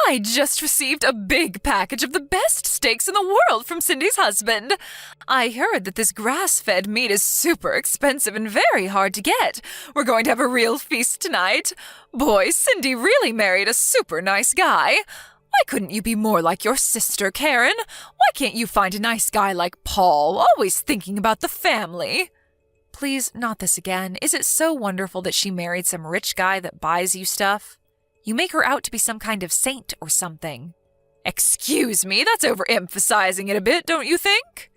I just received a big package of the best steaks in the world from Cindy's husband. I heard that this grass-fed meat is super expensive and very hard to get. We're going to have a real feast tonight. Boy, Cindy really married a super nice guy. Why couldn't you be more like your sister, Karen? Why can't you find a nice guy like Paul, always thinking about the family? Please, not this again. Is it so wonderful that she married some rich guy that buys you stuff? You make her out to be some kind of saint or something. Excuse me, that's overemphasizing it a bit, don't you think?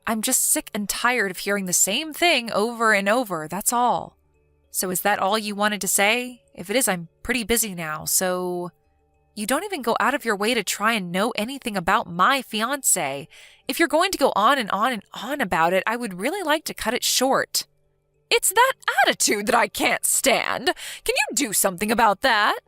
I'm just sick and tired of hearing the same thing over and over, that's all. So is that all you wanted to say? If it is, I'm pretty busy now, so... You don't even go out of your way to try and know anything about my fiancé. If you're going to go on and on and on about it, I would really like to cut it short. It's that attitude that I can't stand. Can you do something about that?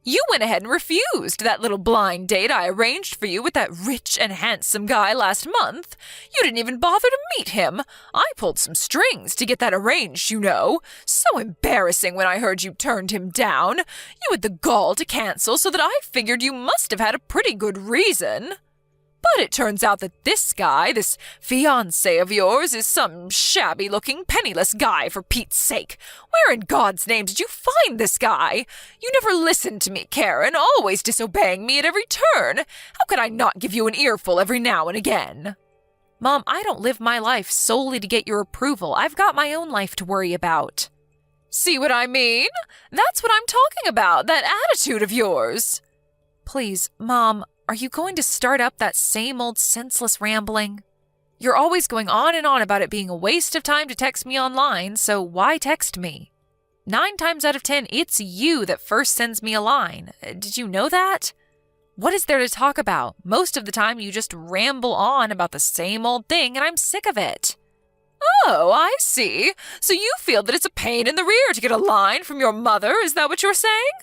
You went ahead and refused that little blind date I arranged for you with that rich and handsome guy last month. You didn't even bother to meet him. I pulled some strings to get that arranged, you know. So embarrassing when I heard you turned him down. You had the gall to cancel, so that I figured you must have had a pretty good reason. But it turns out that this guy, this fiancé of yours, is some shabby-looking, penniless guy, for Pete's sake. Where in God's name did you find this guy? You never listened to me, Karen, always disobeying me at every turn. How could I not give you an earful every now and again? Mom, I don't live my life solely to get your approval. I've got my own life to worry about. See what I mean? That's what I'm talking about, that attitude of yours. Please, Mom, are you going to start up that same old senseless rambling? You're always going on and on about it being a waste of time to text me online, so why text me? 9 times out of 10, it's you that first sends me a line. Did you know that? What is there to talk about? Most of the time you just ramble on about the same old thing, and I'm sick of it. Oh, I see. So you feel that it's a pain in the rear to get a line from your mother, is that what you're saying?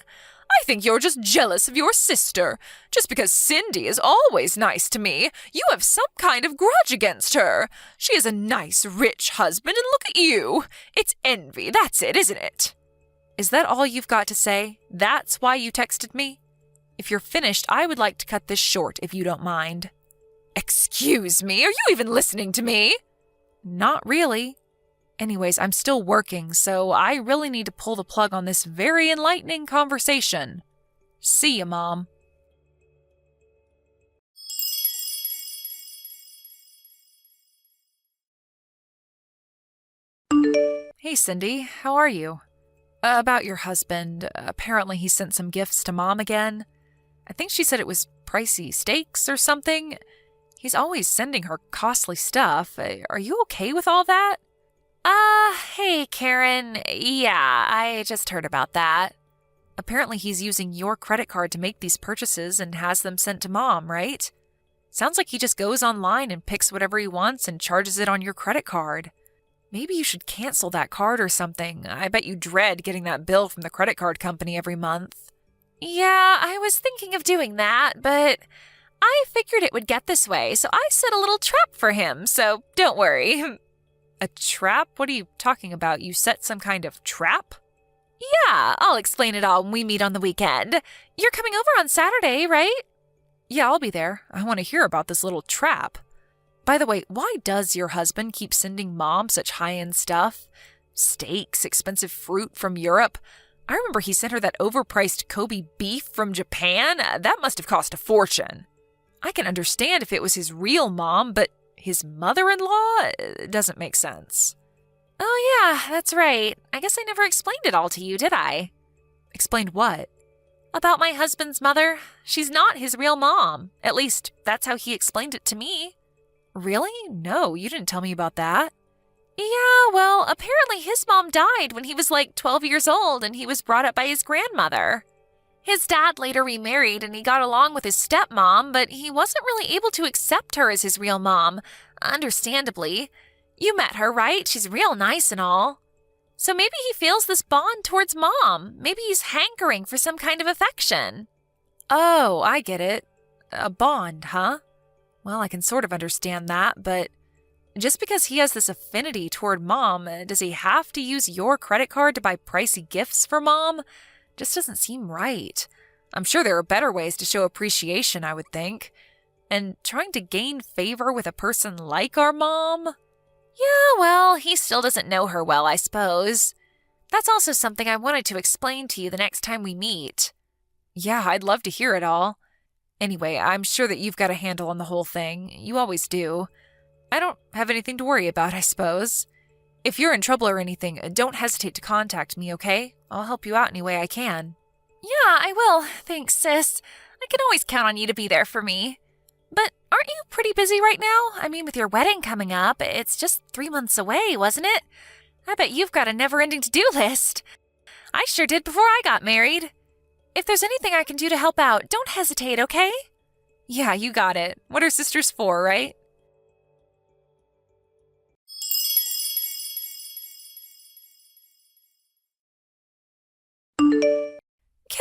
I think you're just jealous of your sister. Just because Cindy is always nice to me, you have some kind of grudge against her. She has a nice, rich husband, and look at you. It's envy, that's it, isn't it? Is that all you've got to say? That's why you texted me? If you're finished, I would like to cut this short, if you don't mind. Excuse me, are you even listening to me? Not really. Anyways, I'm still working, so I really need to pull the plug on this very enlightening conversation. See ya, Mom. Hey, Cindy, how are you? About your husband. Apparently he sent some gifts to Mom again. I think she said it was pricey steaks or something. He's always sending her costly stuff. Are you okay with all that? Hey, Karen. Yeah, I just heard about that. Apparently he's using your credit card to make these purchases and has them sent to Mom, right? Sounds like he just goes online and picks whatever he wants and charges it on your credit card. Maybe you should cancel that card or something. I bet you dread getting that bill from the credit card company every month. Yeah, I was thinking of doing that, but I figured it would get this way, so I set a little trap for him, so don't worry. A trap? What are you talking about? You set some kind of trap? Yeah, I'll explain it all when we meet on the weekend. You're coming over on Saturday, right? Yeah, I'll be there. I want to hear about this little trap. By the way, why does your husband keep sending Mom such high-end stuff? Steaks, expensive fruit from Europe. I remember he sent her that overpriced Kobe beef from Japan. That must have cost a fortune. I can understand if it was his real mom, but his mother-in-law doesn't make sense. Oh yeah, that's right. I guess I never explained it all to you, did I? Explained what? About my husband's mother. She's not his real mom. At least, that's how he explained it to me. Really? No, you didn't tell me about that. Yeah, well, apparently his mom died when he was like 12 years old and he was brought up by his grandmother. His dad later remarried and he got along with his stepmom, but he wasn't really able to accept her as his real mom, understandably. You met her, right? She's real nice and all. So maybe he feels this bond towards Mom. Maybe he's hankering for some kind of affection. Oh, I get it. A bond, huh? Well, I can sort of understand that, but just because he has this affinity toward Mom, does he have to use your credit card to buy pricey gifts for Mom? Just doesn't seem right. I'm sure there are better ways to show appreciation, I would think. And trying to gain favor with a person like our mom? Yeah, well, he still doesn't know her well, I suppose. That's also something I wanted to explain to you the next time we meet. Yeah, I'd love to hear it all. Anyway, I'm sure that you've got a handle on the whole thing. You always do. I don't have anything to worry about, I suppose. If you're in trouble or anything, don't hesitate to contact me, okay? I'll help you out any way I can. Yeah, I will. Thanks, sis. I can always count on you to be there for me. But aren't you pretty busy right now? I mean, with your wedding coming up, it's just 3 months away, wasn't it? I bet you've got a never-ending to-do list. I sure did before I got married. If there's anything I can do to help out, don't hesitate, okay? Yeah, you got it. What are sisters for, right?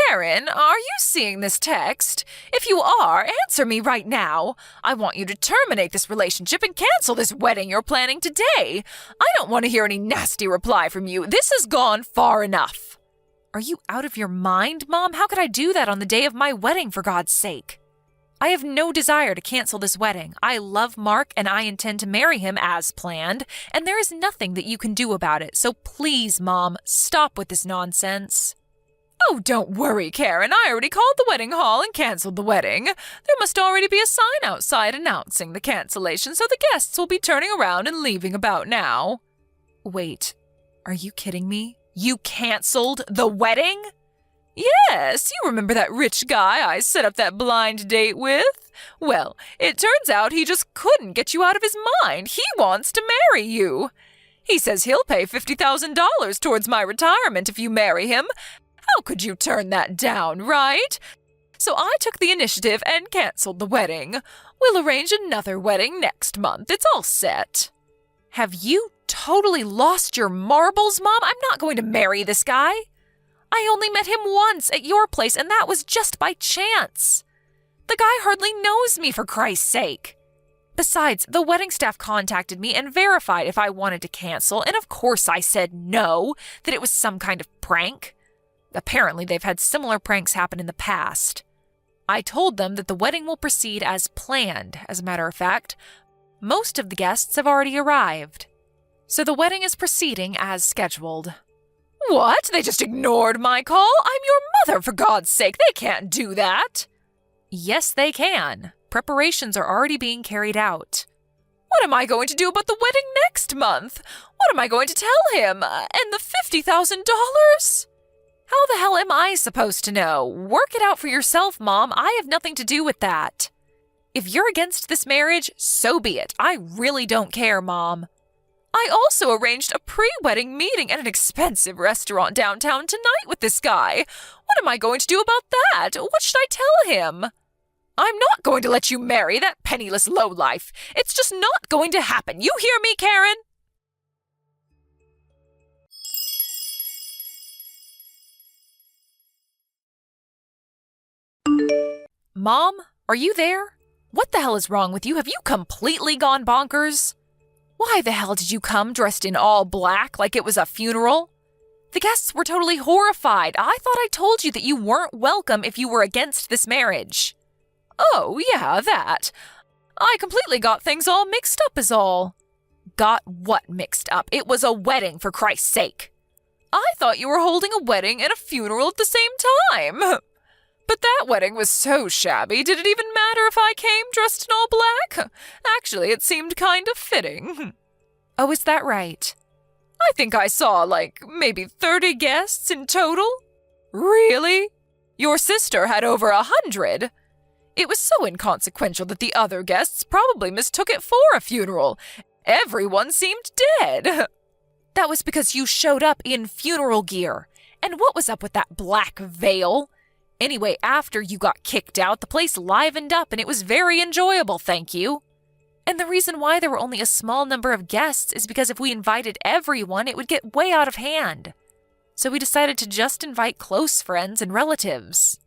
Karen, are you seeing this text? If you are, answer me right now. I want you to terminate this relationship and cancel this wedding you're planning today. I don't want to hear any nasty reply from you. This has gone far enough. Are you out of your mind, Mom? How could I do that on the day of my wedding, for God's sake? I have no desire to cancel this wedding. I love Mark and I intend to marry him as planned, and there is nothing that you can do about it. So please, Mom, stop with this nonsense. Oh, don't worry, Karen. I already called the wedding hall and canceled the wedding. There must already be a sign outside announcing the cancellation, so the guests will be turning around and leaving about now. Wait, are you kidding me? You canceled the wedding? Yes, you remember that rich guy I set up that blind date with? Well, it turns out he just couldn't get you out of his mind. He wants to marry you. He says he'll pay $50,000 towards my retirement if you marry him. How could you turn that down, right? So I took the initiative and canceled the wedding. We'll arrange another wedding next month. It's all set. Have you totally lost your marbles, Mom? I'm not going to marry this guy. I only met him once at your place, and that was just by chance. The guy hardly knows me, for Christ's sake. Besides, the wedding staff contacted me and verified if I wanted to cancel, and of course I said no, that it was some kind of prank. Apparently, they've had similar pranks happen in the past. I told them that the wedding will proceed as planned. As a matter of fact, most of the guests have already arrived. So the wedding is proceeding as scheduled. What? They just ignored my call? I'm your mother, for God's sake. They can't do that. Yes, they can. Preparations are already being carried out. What am I going to do about the wedding next month? What am I going to tell him? And the $50,000? How the hell am I supposed to know? Work it out for yourself, Mom. I have nothing to do with that. If you're against this marriage, so be it. I really don't care, Mom. I also arranged a pre-wedding meeting at an expensive restaurant downtown tonight with this guy. What am I going to do about that? What should I tell him? I'm not going to let you marry that penniless lowlife. It's just not going to happen. You hear me, Karen? Mom, are you there? What the hell is wrong with you? Have you completely gone bonkers? Why the hell did you come dressed in all black like it was a funeral? The guests were totally horrified. I thought I told you that you weren't welcome if you were against this marriage. Oh, yeah, that. I completely got things all mixed up is all. Got what mixed up? It was a wedding, for Christ's sake. I thought you were holding a wedding and a funeral at the same time. But that wedding was so shabby, did it even matter if I came dressed in all black? Actually, it seemed kind of fitting. Oh, is that right? I think I saw, maybe 30 guests in total. Really? Your sister had over 100. It was so inconsequential that the other guests probably mistook it for a funeral. Everyone seemed dead. That was because you showed up in funeral gear. And what was up with that black veil? Anyway, after you got kicked out, the place livened up and it was very enjoyable, thank you. And the reason why there were only a small number of guests is because if we invited everyone, it would get way out of hand. So we decided to just invite close friends and relatives.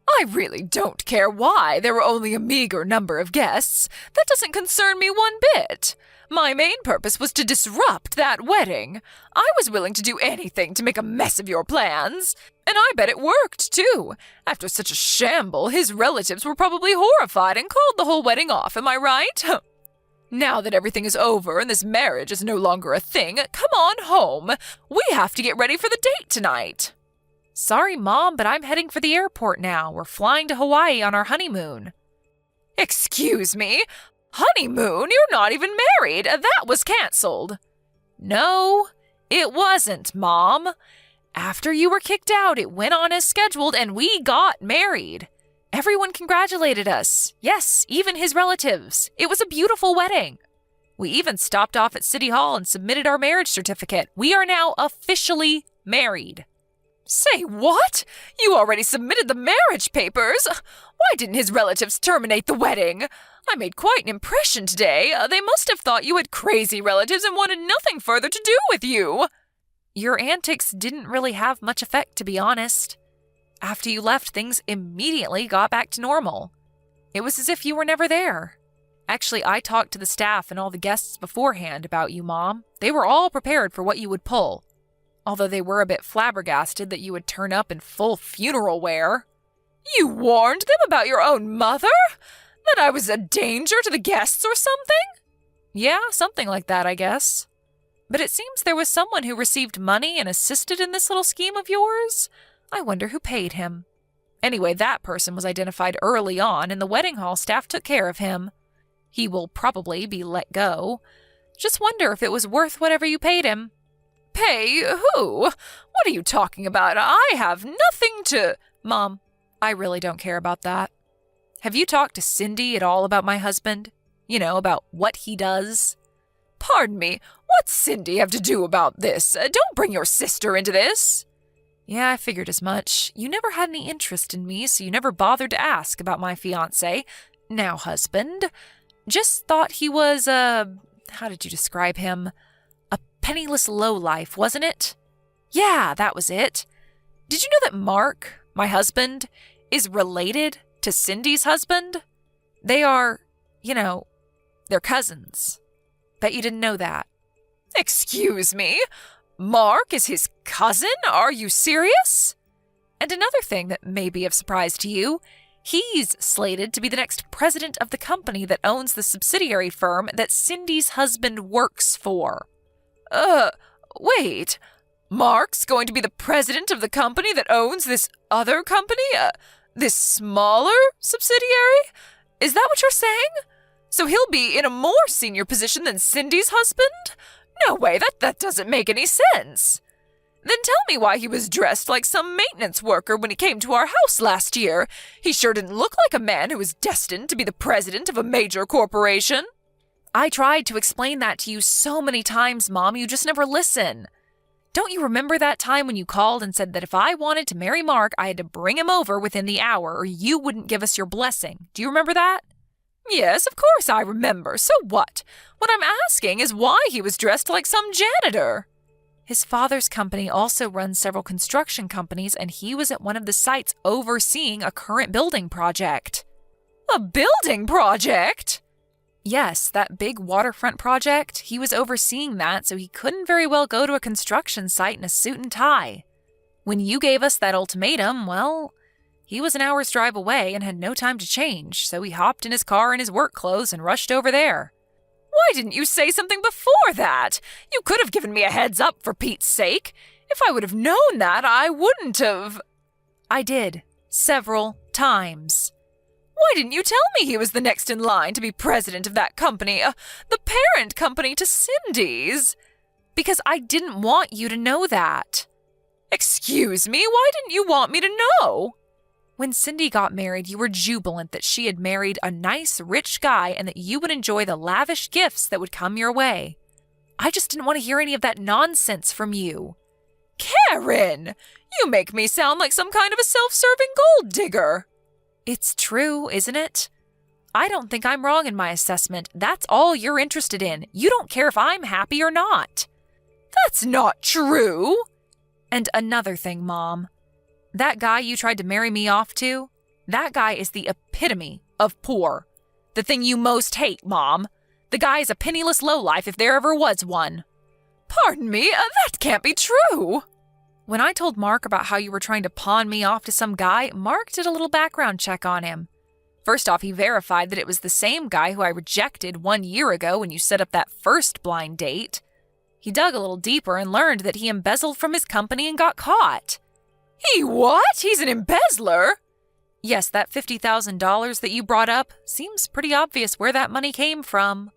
I really don't care why there were only a meager number of guests. That doesn't concern me one bit. My main purpose was to disrupt that wedding. I was willing to do anything to make a mess of your plans. And I bet it worked, too. After such a shamble, his relatives were probably horrified and called the whole wedding off, am I right? Now that everything is over and this marriage is no longer a thing, come on home. We have to get ready for the date tonight. Sorry, Mom, but I'm heading for the airport now. We're flying to Hawaii on our honeymoon. Excuse me? Honeymoon? You're not even married. That was canceled. No, it wasn't, Mom. After you were kicked out, it went on as scheduled and we got married. Everyone congratulated us. Yes, even his relatives. It was a beautiful wedding. We even stopped off at City Hall and submitted our marriage certificate. We are now officially married. Say what? You already submitted the marriage papers? Why didn't his relatives terminate the wedding? I made quite an impression today. They must have thought you had crazy relatives and wanted nothing further to do with you. Your antics didn't really have much effect, to be honest. After you left, things immediately got back to normal. It was as if you were never there. Actually, I talked to the staff and all the guests beforehand about you, Mom. They were all prepared for what you would pull. Although they were a bit flabbergasted that you would turn up in full funeral wear. You warned them about your own mother? That I was a danger to the guests or something? Yeah, something like that, I guess. But it seems there was someone who received money and assisted in this little scheme of yours. I wonder who paid him. Anyway, that person was identified early on, and the wedding hall staff took care of him. He will probably be let go. Just wonder if it was worth whatever you paid him. Pay who? What are you talking about? I have nothing to... Mom, I really don't care about that. Have you talked to Cindy at all about my husband? You know, about what he does? Pardon me, what's Cindy have to do about this? Don't bring your sister into this. Yeah, I figured as much. You never had any interest in me, so you never bothered to ask about my fiancé, now husband. Just thought he was, how did you describe him? A penniless lowlife, wasn't it? Yeah, that was it. Did you know that Mark, my husband, is related to Cindy's husband? They are, they're cousins. Bet you didn't know that. Excuse me? Mark is his cousin? Are you serious? And another thing that may be of surprise to you, he's slated to be the next president of the company that owns the subsidiary firm that Cindy's husband works for. Wait. Mark's going to be the president of the company that owns this other company? This smaller subsidiary? Is that what you're saying? So he'll be in a more senior position than Cindy's husband? No way, that doesn't make any sense. Then tell me why he was dressed like some maintenance worker when he came to our house last year. He sure didn't look like a man who was destined to be the president of a major corporation. I tried to explain that to you so many times, Mom, you just never listen. Don't you remember that time when you called and said that if I wanted to marry Mark, I had to bring him over within the hour or you wouldn't give us your blessing? Do you remember that? Yes, of course I remember. So what? What I'm asking is why he was dressed like some janitor. His father's company also runs several construction companies, and he was at one of the sites overseeing a current building project. A building project? Yes, that big waterfront project. He was overseeing that, so he couldn't very well go to a construction site in a suit and tie. When you gave us that ultimatum, well, he was an hour's drive away and had no time to change, so he hopped in his car in his work clothes and rushed over there. Why didn't you say something before that? You could have given me a heads up, for Pete's sake. If I would have known that, I wouldn't have... I did. Several times. Why didn't you tell me he was the next in line to be president of that company, the parent company to Cindy's? Because I didn't want you to know that. Excuse me, why didn't you want me to know? When Cindy got married, you were jubilant that she had married a nice, rich guy and that you would enjoy the lavish gifts that would come your way. I just didn't want to hear any of that nonsense from you. Karen, you make me sound like some kind of a self-serving gold digger. It's true, isn't it? I don't think I'm wrong in my assessment. That's all you're interested in. You don't care if I'm happy or not. That's not true. And another thing, Mom. That guy you tried to marry me off to, That guy is the epitome of poor. The thing you most hate, Mom. The guy is a penniless lowlife if there ever was one. Pardon me, that can't be true. When I told Mark about how you were trying to pawn me off to some guy, Mark did a little background check on him. First off, he verified that it was the same guy who I rejected 1 year ago when you set up that first blind date. He dug a little deeper and learned that he embezzled from his company and got caught. He what? He's an embezzler? Yes, that $50,000 that you brought up seems pretty obvious where that money came from.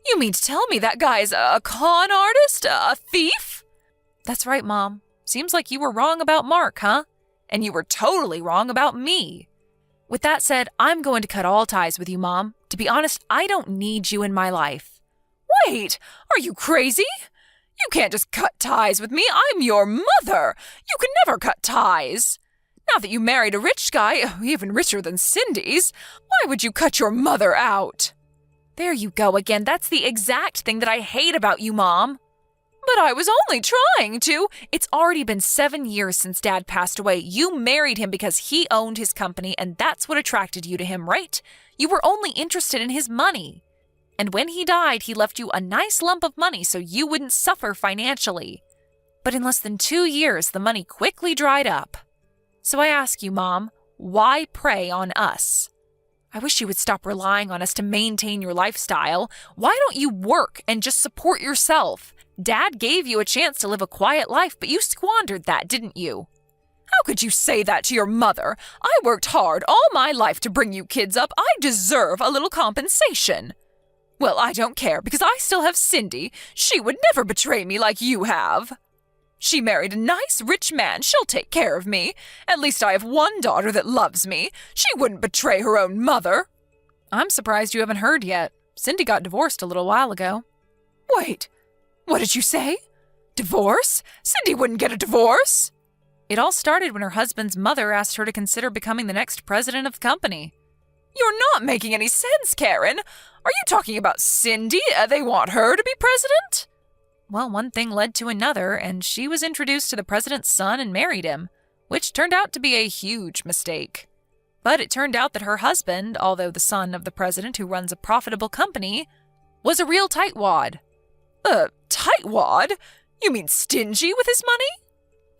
You mean to tell me that guy's a con artist? A thief? That's right, Mom. Seems like you were wrong about Mark, huh? And you were totally wrong about me. With that said, I'm going to cut all ties with you, Mom. To be honest, I don't need you in my life. Wait, are you crazy? You can't just cut ties with me. I'm your mother. You can never cut ties. Now that you married a rich guy, even richer than Cindy's, why would you cut your mother out? There you go again. That's the exact thing that I hate about you, Mom. But I was only trying to. It's already been 7 years since Dad passed away. You married him because he owned his company, and that's what attracted you to him, right? You were only interested in his money. And when he died, he left you a nice lump of money so you wouldn't suffer financially. But in less than 2 years, the money quickly dried up. So I ask you, Mom, why prey on us? I wish you would stop relying on us to maintain your lifestyle. Why don't you work and just support yourself? Dad gave you a chance to live a quiet life, but you squandered that, didn't you? How could you say that to your mother? I worked hard all my life to bring you kids up. I deserve a little compensation. Well, I don't care because I still have Cindy. She would never betray me like you have. She married a nice, rich man. She'll take care of me. At least I have one daughter that loves me. She wouldn't betray her own mother. I'm surprised you haven't heard yet. Cindy got divorced a little while ago. Wait, what did you say? Divorce? Cindy wouldn't get a divorce. It all started when her husband's mother asked her to consider becoming the next president of the company. You're not making any sense, Karen. Are you talking about Cindy? They want her to be president? Well, one thing led to another, and she was introduced to the president's son and married him, which turned out to be a huge mistake. But it turned out that her husband, although the son of the president who runs a profitable company, was a real tightwad. Tightwad? You mean stingy with his money?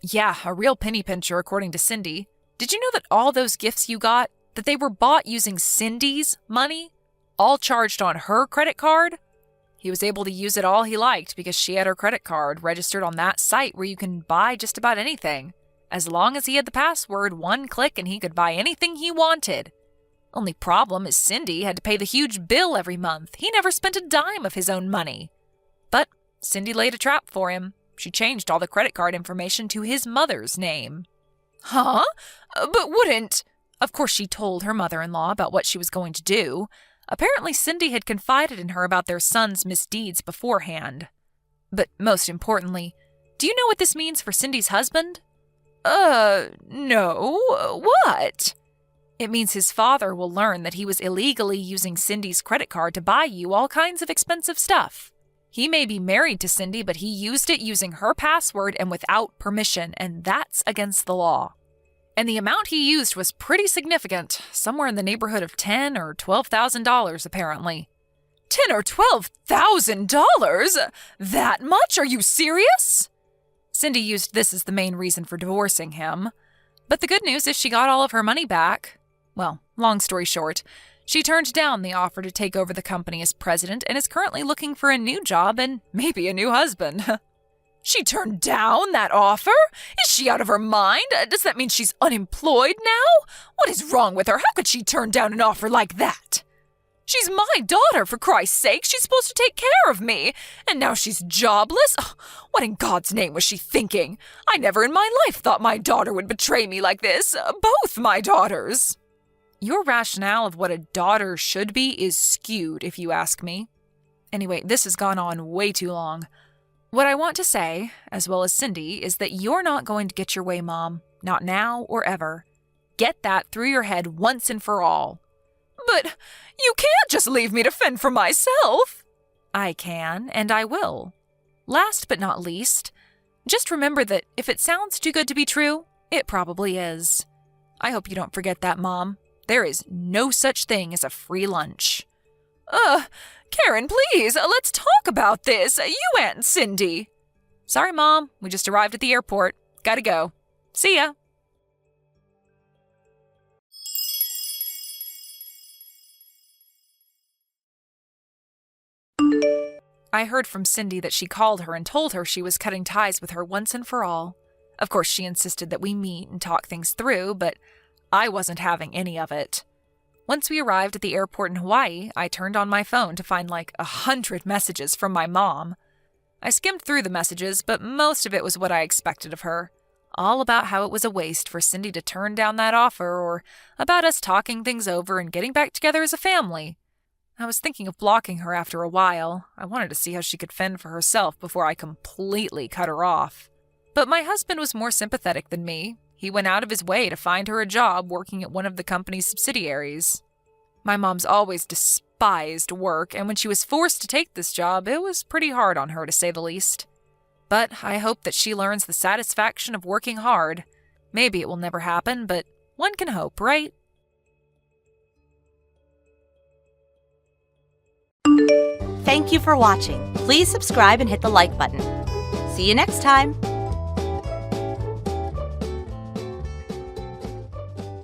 Yeah, a real penny pincher, according to Cindy. Did you know that all those gifts you got, that they were bought using Cindy's money? All charged on her credit card? He was able to use it all he liked because she had her credit card registered on that site where you can buy just about anything. As long as he had the password, one click and he could buy anything he wanted. Only problem is Cindy had to pay the huge bill every month. He never spent a dime of his own money. But Cindy laid a trap for him. She changed all the credit card information to his mother's name. Huh? But wouldn't... Of course, she told her mother-in-law about what she was going to do. Apparently, Cindy had confided in her about their son's misdeeds beforehand. But most importantly, do you know what this means for Cindy's husband? No. What? It means his father will learn that he was illegally using Cindy's credit card to buy you all kinds of expensive stuff. He may be married to Cindy, but he used it using her password and without permission, and that's against the law. And the amount he used was pretty significant, somewhere in the neighborhood of $10,000 or $12,000 apparently. $10,000 or $12,000? That much? Are you serious? Cindy used this as the main reason for divorcing him. But the good news is she got all of her money back. Well, long story short, she turned down the offer to take over the company as president and is currently looking for a new job and maybe a new husband. She turned down that offer? Is she out of her mind? Does that mean she's unemployed now? What is wrong with her? How could she turn down an offer like that? She's my daughter, for Christ's sake. She's supposed to take care of me. And now she's jobless? Oh, what in God's name was she thinking? I never in my life thought my daughter would betray me like this. Both my daughters. Your rationale of what a daughter should be is skewed, if you ask me. Anyway, this has gone on way too long. What I want to say, as well as Cindy, is that you're not going to get your way, Mom. Not now or ever. Get that through your head once and for all. But you can't just leave me to fend for myself. I can, and I will. Last but not least, just remember that if it sounds too good to be true, it probably is. I hope you don't forget that, Mom. There is no such thing as a free lunch. Karen, please, let's talk about this. You and Cindy. Sorry, Mom. We just arrived at the airport. Gotta go. See ya. I heard from Cindy that she called her and told her she was cutting ties with her once and for all. Of course, she insisted that we meet and talk things through, but I wasn't having any of it. Once we arrived at the airport in Hawaii, I turned on my phone to find like 100 messages from my mom. I skimmed through the messages, but most of it was what I expected of her. All about how it was a waste for Cindy to turn down that offer, or about us talking things over and getting back together as a family. I was thinking of blocking her after a while. I wanted to see how she could fend for herself before I completely cut her off. But my husband was more sympathetic than me. He went out of his way to find her a job working at one of the company's subsidiaries. My mom's always despised work, and when she was forced to take this job, it was pretty hard on her, to say the least. But I hope that she learns the satisfaction of working hard. Maybe it will never happen, but one can hope, right? Thank you for watching. Please subscribe and hit the like button. See you next time.